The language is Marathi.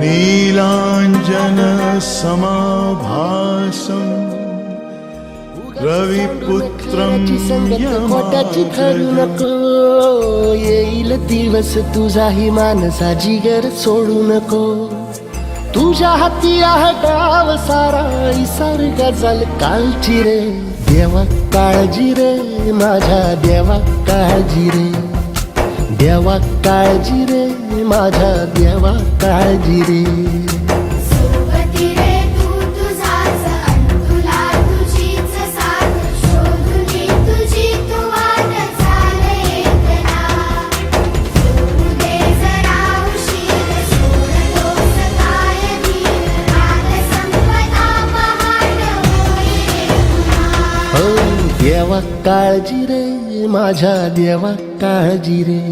नीलांजन समाभासं रविपुत्रं खोट्याची ठरू नको, येईल दिवस तुझाही मानसा जिगर सोडू नको. तुझ्या हाती आहे डाव सारा, इसार गजल कालची रे. देवा काळजी रे माझ्या देवा काळजी रे, देवा काळजी रे माझ्या देवा काळजी रे. सोबती रे तू तुझाच अन तुला तुझीच साथ, शोधुनी तुझी तू वाट चाल येतना. सोडू दे जरा उशीर, सोडतोस काय धीर, रात संपता पहाट होई रे पुन्हा. हो देवा काळजी रे माझ्या देवा काळजी रे.